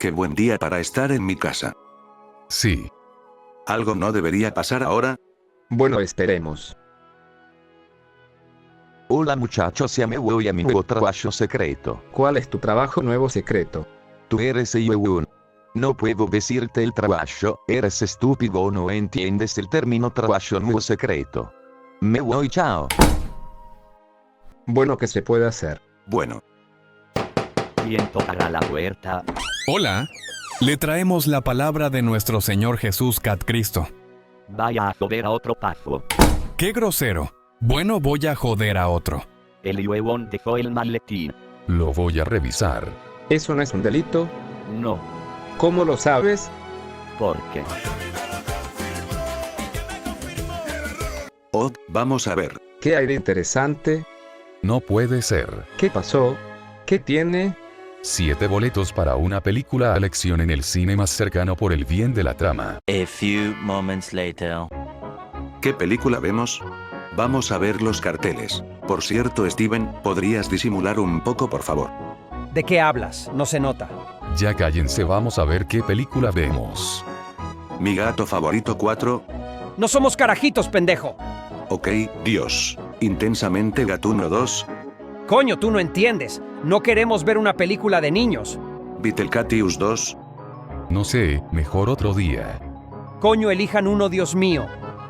Qué buen día para estar en mi casa. Sí. ¿Algo no debería pasar ahora? Bueno, esperemos. Hola muchachos, ya me voy a mi nuevo trabajo secreto. ¿Cuál es tu trabajo nuevo secreto? Tú eres Iweun. No puedo decirte el trabajo, eres estúpido o no entiendes el término trabajo nuevo secreto. Me voy, chao. Bueno, ¿qué se puede hacer? Bueno, ¿Quién tocará la puerta? Hola. Le traemos la palabra de nuestro Señor Jesús Cat Cristo. Vaya a joder a otro paso. ¡Qué grosero! Bueno, voy a joder a otro. El Iwewon dejó el maletín. Lo voy a revisar. ¿Eso no es un delito? No, ¿Cómo lo sabes? porque oh, vamos a ver. ¿Qué hay de interesante? No puede ser. ¿Qué pasó? ¿Qué tiene? 7 boletos para una película a elección en el cine más cercano por el bien de la trama. A few moments later. ¿Qué película vemos? Vamos a ver los carteles. Por cierto, Steven, ¿podrías disimular un poco, por favor? ¿De qué hablas? No se nota. Ya cállense, vamos a ver qué película vemos. Mi gato favorito 4. ¡No somos carajitos, pendejo! Ok, Dios. Intensamente Gatuno 2. Coño, tú no entiendes. No queremos ver una película de niños. Beetlecatius 2. No sé, mejor otro día. Coño, elijan uno, Dios mío.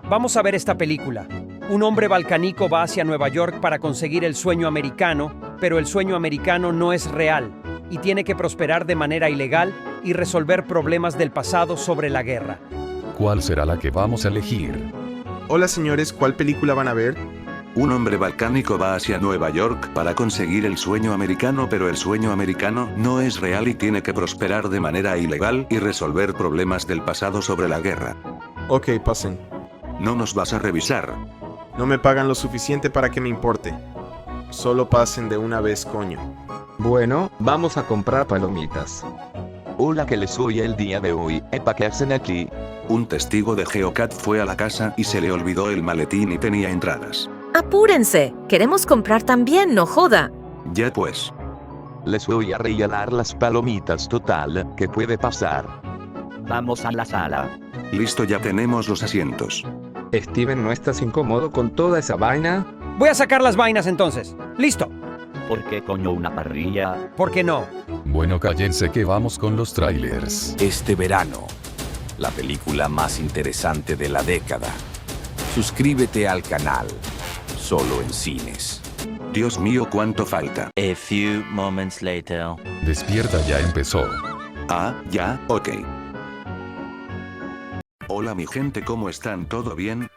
Vamos a ver esta película. Un hombre balcánico va hacia Nueva York para conseguir el sueño americano, pero el sueño americano no es real y tiene que prosperar de manera ilegal y resolver problemas del pasado sobre la guerra. ¿Cuál será la que vamos a elegir? Hola señores, ¿cuál película van a ver? Un hombre balcánico va hacia Nueva York para conseguir el sueño americano, pero el sueño americano no es real y tiene que prosperar de manera ilegal y resolver problemas del pasado sobre la guerra. Ok, pasen. ¿No nos vas a revisar? No me pagan lo suficiente para que me importe. Solo pasen de una vez, coño. Bueno, vamos a comprar palomitas. Hola, que les soy el día de hoy. ¿Para qué hacen aquí? Un testigo de Geocat fue a la casa y se le olvidó el maletín y tenía entradas. Apúrense, queremos comprar también, no joda. Ya pues. Les voy a regalar las palomitas total, ¿qué puede pasar? vamos a la sala. Listo, ya tenemos los asientos. Steven, ¿no estás incómodo con toda esa vaina? Voy a sacar las vainas entonces. ¡Listo! ¿Por qué coño una parrilla? ¿Por qué no? Bueno, cállense que vamos con los trailers. Este verano, la película más interesante de la década. Suscríbete al canal, solo en cines. Dios mío, ¿cuánto falta? A few moments later. Despierta ya empezó. Ah, ya, ok. Hola mi gente, ¿cómo están? ¿Todo bien?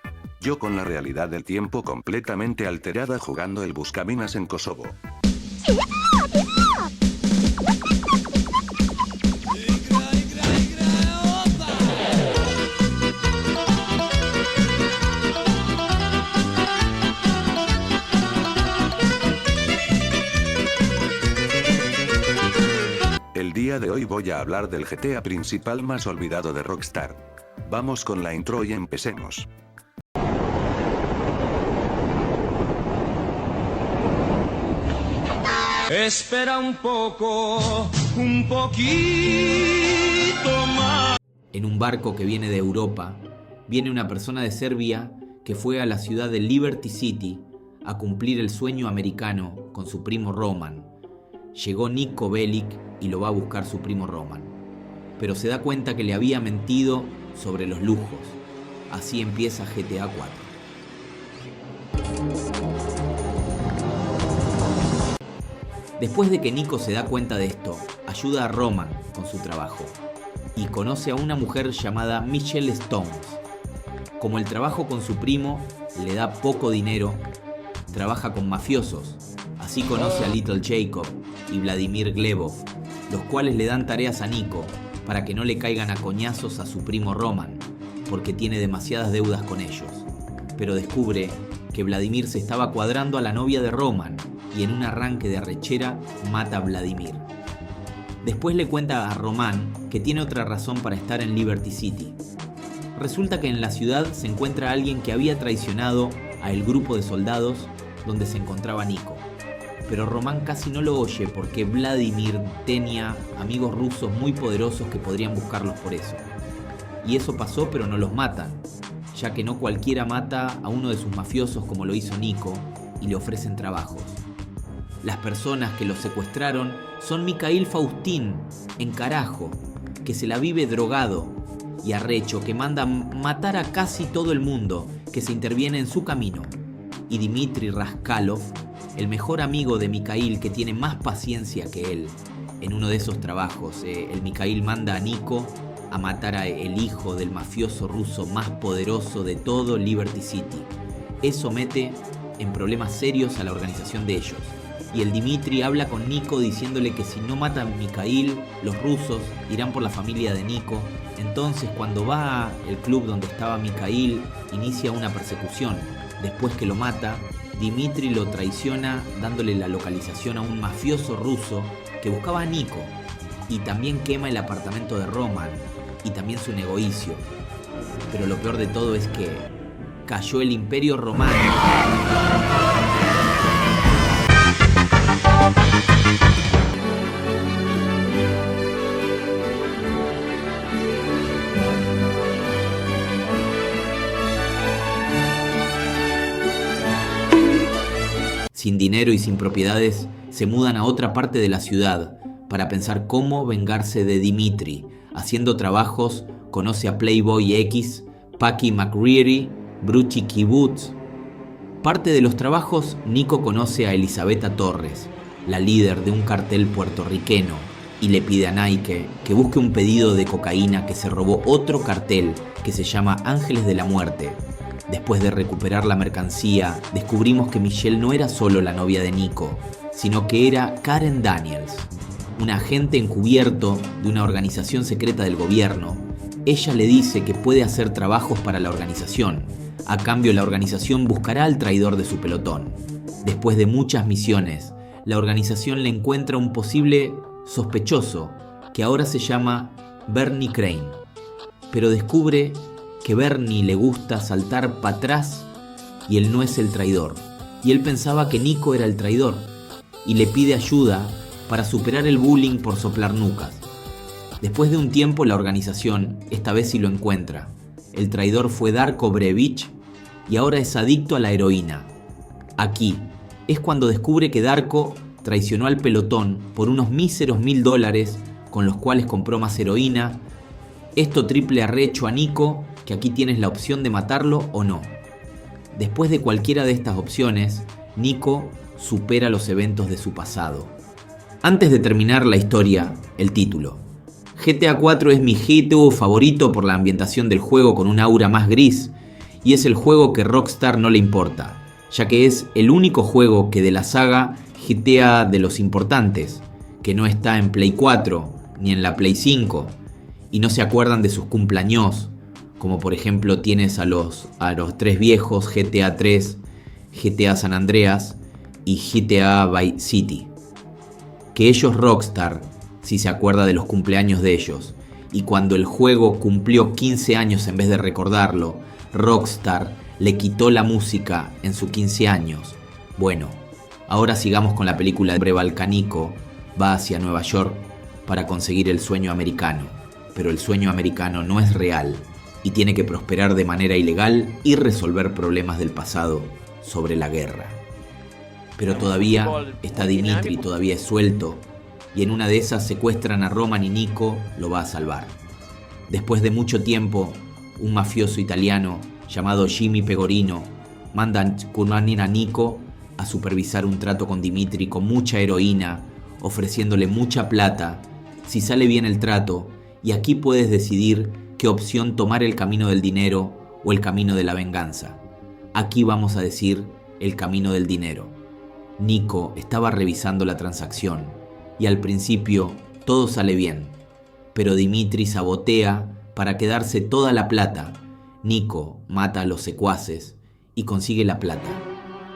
Yo con la realidad del tiempo completamente alterada jugando el Buscaminas en Kosovo. El día de hoy voy a hablar del GTA principal más olvidado de Rockstar. Vamos con la intro y empecemos. Espera un poco, un poquito más. En un barco que viene de Europa, viene una persona de Serbia que fue a la ciudad de Liberty City a cumplir el sueño americano con su primo Roman. Llegó Niko Bellic y lo va a buscar su primo Roman, pero se da cuenta que le había mentido sobre los lujos. Así empieza GTA 4. Después de que Niko se da cuenta de esto, ayuda a Roman con su trabajo y conoce a una mujer llamada Michelle Stones. Como el trabajo con su primo le da poco dinero, trabaja con mafiosos. Así conoce a Little Jacob y Vladimir Glebov, los cuales le dan tareas a Niko para que no le caigan a coñazos a su primo Roman, porque tiene demasiadas deudas con ellos. Pero descubre que Vladimir se estaba cuadrando a la novia de Roman y en un arranque de arrechera mata a Vladimir. Después le cuenta a Roman que tiene otra razón para estar en Liberty City. Resulta que en la ciudad se encuentra alguien que había traicionado a el grupo de soldados donde se encontraba Niko. pero Román casi no lo oye porque Vladimir tenía amigos rusos muy poderosos que podrían buscarlos por eso. Y eso pasó, pero no los matan, ya que no cualquiera mata a uno de sus mafiosos como lo hizo Nico, y le ofrecen trabajos. Las personas que los secuestraron son Mikhail Faustin, en carajo, que se la vive drogado y arrecho, que manda matar a casi todo el mundo que se interviene en su camino, y Dmitry Raskalov, el mejor amigo de Mikhail, que tiene más paciencia que él. En uno de esos trabajos, el Mikhail manda a Nico a matar a el hijo del mafioso ruso más poderoso de todo Liberty City. Eso mete en problemas serios a la organización de ellos. Y el Dmitry habla con Nico diciéndole que si no matan a Mikhail, los rusos irán por la familia de Nico. Entonces, cuando va al club donde estaba Mikhail, inicia una persecución. Después que lo mata, Dmitry lo traiciona dándole la localización a un mafioso ruso que buscaba a Nico. Y también quema el apartamento de Roman y también su negocio. Pero lo peor de todo es que cayó el Imperio Romano. Sin dinero y sin propiedades, se mudan a otra parte de la ciudad para pensar cómo vengarse de Dmitry. Haciendo trabajos, conoce a Playboy X, Paki McCreary, Bruchy Kibbutz. Parte de los trabajos, Nico conoce a Elisabetta Torres, la líder de un cartel puertorriqueño, y le pide a Nike que busque un pedido de cocaína que se robó otro cartel que se llama Ángeles de la Muerte. Después de recuperar la mercancía, descubrimos que Michelle no era solo la novia de Nico, sino que era Karen Daniels, un agente encubierto de una organización secreta del gobierno. Ella le dice que puede hacer trabajos para la organización. A cambio, la organización buscará al traidor de su pelotón. Después de muchas misiones, la organización le encuentra un posible sospechoso, que ahora se llama Bernie Crane. Pero descubre que Bernie le gusta saltar para atrás y él no es el traidor. Y él pensaba que Nico era el traidor y le pide ayuda para superar el bullying por soplar nucas. Después de un tiempo, la organización, esta vez sí lo encuentra. El traidor fue Darko Brevich y ahora es adicto a la heroína. Aquí es cuando descubre que Darko traicionó al pelotón por unos míseros $1000 con los cuales compró más heroína. Esto triple arrecho a Nico, que aquí tienes la opción de matarlo o no. Después de cualquiera de estas opciones, Nico supera los eventos de su pasado. Antes de terminar la historia, el título. GTA 4 es mi GTO favorito por la ambientación del juego con un aura más gris, y es el juego que Rockstar no le importa, ya que es el único juego que de la saga GTA de los importantes, que no está en Play 4 ni en la Play 5, y no se acuerdan de sus cumpleaños, como por ejemplo tienes a los tres viejos, GTA 3, GTA San Andreas y GTA Vice City. Que ellos, Rockstar, sí se acuerda de los cumpleaños de ellos, y cuando el juego cumplió 15 años en vez de recordarlo, Rockstar le quitó la música en sus 15 años. Bueno, ahora sigamos con la película. El hombre balcánico va hacia Nueva York para conseguir el sueño americano, pero el sueño americano no es real y tiene que prosperar de manera ilegal y resolver problemas del pasado sobre la guerra. Pero todavía está Dmitry, todavía es suelto, y en una de esas secuestran a Roman y Nico lo va a salvar. Después de mucho tiempo, un mafioso italiano llamado Jimmy Pegorino manda a Nico a supervisar un trato con Dmitry con mucha heroína, ofreciéndole mucha plata si sale bien el trato, y aquí puedes decidir qué opción tomar: el camino del dinero o el camino de la venganza. Aquí vamos a decir el camino del dinero. Nico estaba revisando la transacción y al principio todo sale bien, pero Dmitry sabotea para quedarse toda la plata. Nico mata a los secuaces y consigue la plata.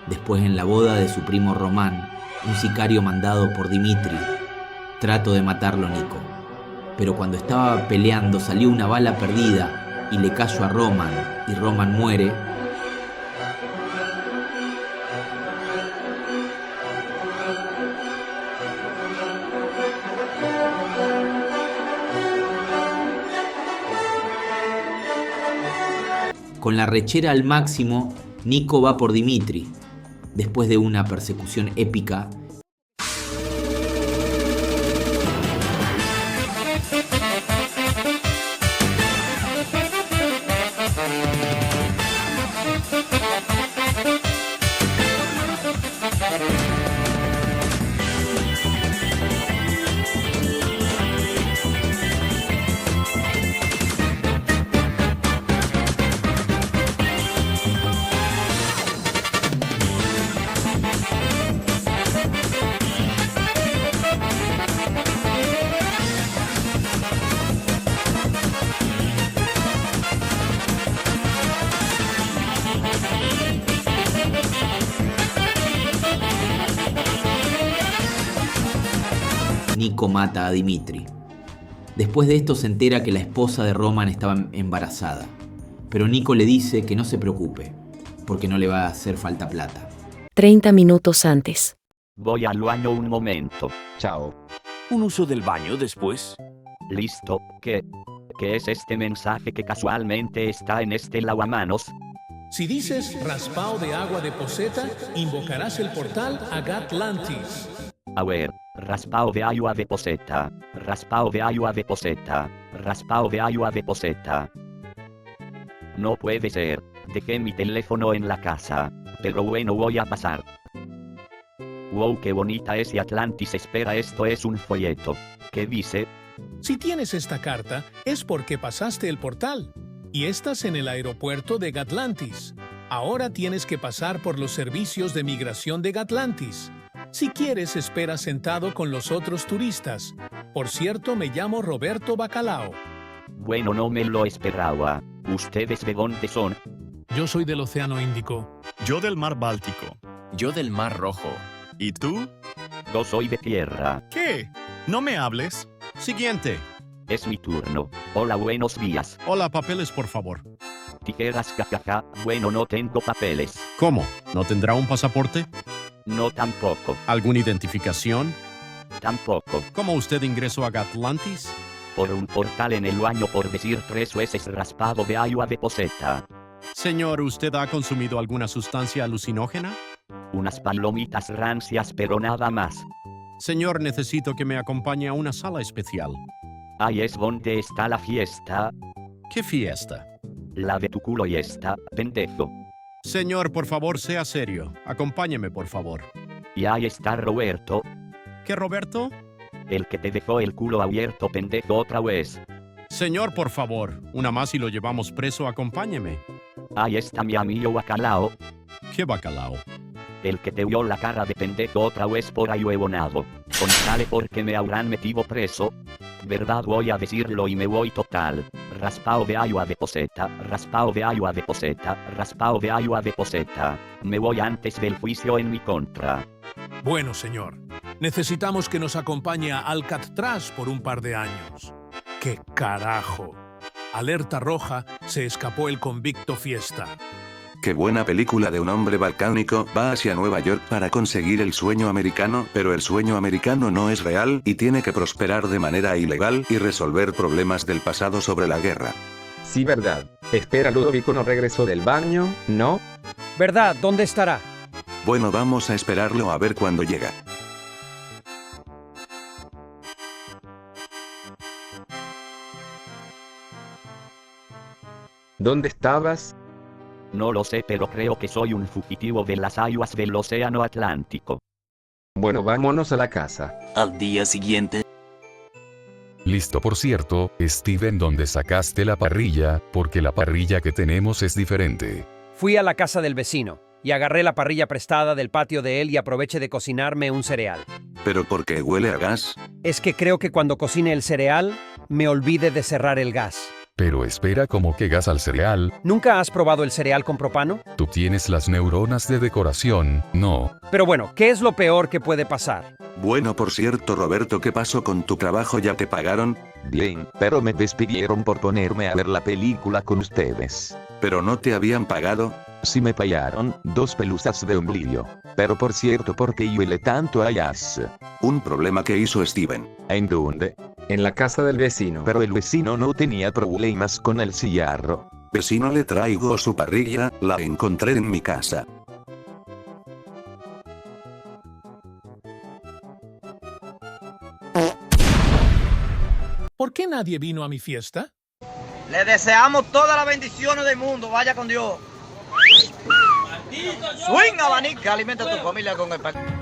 Después, en la boda de su primo Román, un sicario mandado por Dmitry, trató de matarlo Nico, pero cuando estaba peleando salió una bala perdida y le cayó a Roman y Roman muere. Con la rechera al máximo, Nico va por Dimitri. Después de una persecución épica, Nico mata a Dimitri. Después de esto se entera que la esposa de Roman estaba embarazada. Pero Nico le dice que no se preocupe, porque no le va a hacer falta plata. 30 minutos antes. Voy al baño un momento. Chao. ¿Un uso del baño después? Listo, ¿qué es este mensaje que casualmente está en este lavamanos? Si dices raspao de agua de poseta, invocarás el portal a Gatlantis. A ver, raspao de agua de poseta, raspao de agua de poseta, raspao de agua de poseta. No puede ser, dejé mi teléfono en la casa, pero bueno, voy a pasar. Wow, qué bonita es Atlantis. Espera, esto es un folleto. ¿Qué dice? Si tienes esta carta, es porque pasaste el portal y estás en el aeropuerto de Gatlantis. Ahora tienes que pasar por los servicios de migración de Gatlantis. Si quieres, espera sentado con los otros turistas. Por cierto, me llamo Roberto Bacalao. Bueno, no me lo esperaba. ¿Ustedes de dónde son? Yo soy del Océano Índico. Yo del Mar Báltico. Yo del Mar Rojo. ¿Y tú? Yo soy de tierra. ¿Qué? No me hables. Siguiente. Es mi turno. Hola, buenos días. Hola, papeles, por favor. Tijeras, jajaja. Bueno, no tengo papeles. ¿Cómo? ¿No tendrá un pasaporte? No, tampoco. ¿Alguna identificación? Tampoco. ¿Cómo usted ingresó a Gatlantis? Por un portal en el baño, por decir 3 veces raspado de agua de poseta. Señor, ¿usted ha consumido alguna sustancia alucinógena? Unas palomitas rancias, pero nada más. Señor, necesito que me acompañe a una sala especial. Ahí es donde está la fiesta. ¿Qué fiesta? La de tu culo y esta, pendejo. Señor, por favor, sea serio. Acompáñeme, por favor. Y ahí está Roberto. ¿Qué Roberto? El que te dejó el culo abierto, pendejo, otra vez. Señor, por favor, una más y lo llevamos preso. Acompáñeme. Ahí está mi amigo Bacalao. ¿Qué Bacalao? El que te vio la cara de pendejo otra vez por ahí huevonado. Contale porque me habrán metido preso. Verdad, voy a decirlo y me voy total. Raspao de agua de poseta, raspao de agua de poseta, raspao de agua de poseta. Me voy antes del juicio en mi contra. Bueno, señor. Necesitamos que nos acompañe a Alcatraz por un par de años. ¡Qué carajo! Alerta roja, se escapó el convicto Fiesta. Qué buena película de un hombre balcánico va hacia Nueva York para conseguir el sueño americano, pero el sueño americano no es real y tiene que prosperar de manera ilegal y resolver problemas del pasado sobre la guerra. Sí, verdad. Espera, Ludovico no regresó del baño, ¿no? ¿Verdad? ¿Dónde estará? Bueno, vamos a esperarlo a ver cuándo llega. ¿Dónde estabas? No lo sé, pero creo que soy un fugitivo de las aguas del Océano Atlántico. Bueno, vámonos a la casa. Al día siguiente. Listo, por cierto, Steven, ¿dónde sacaste la parrilla? Porque la parrilla que tenemos es diferente. Fui a la casa del vecino y agarré la parrilla prestada del patio de él y aproveché de cocinarme un cereal. ¿Pero por qué huele a gas? Es que creo que cuando cocine el cereal, me olvide de cerrar el gas. Pero espera, ¿cómo que gas al cereal? ¿Nunca has probado el cereal con propano? Tú tienes las neuronas de decoración, ¿no? Pero bueno, ¿qué es lo peor que puede pasar? Bueno, por cierto, Roberto, ¿qué pasó con tu trabajo? ¿Ya te pagaron? Bien, pero me despidieron por ponerme a ver la película con ustedes. ¿Pero no te habían pagado? Sí me pagaron 2 pelusas de ombligo. Pero por cierto, ¿por qué huele tanto a gas? Un problema que hizo Steven. ¿En dónde? En la casa del vecino. Pero el vecino no tenía problemas con el cigarro. Vecino, le traigo su parrilla, la encontré en mi casa. ¿Por qué nadie vino a mi fiesta? Le deseamos todas las bendiciones del mundo. Vaya con Dios. Swing, abanica, alimenta a tu familia con el pan.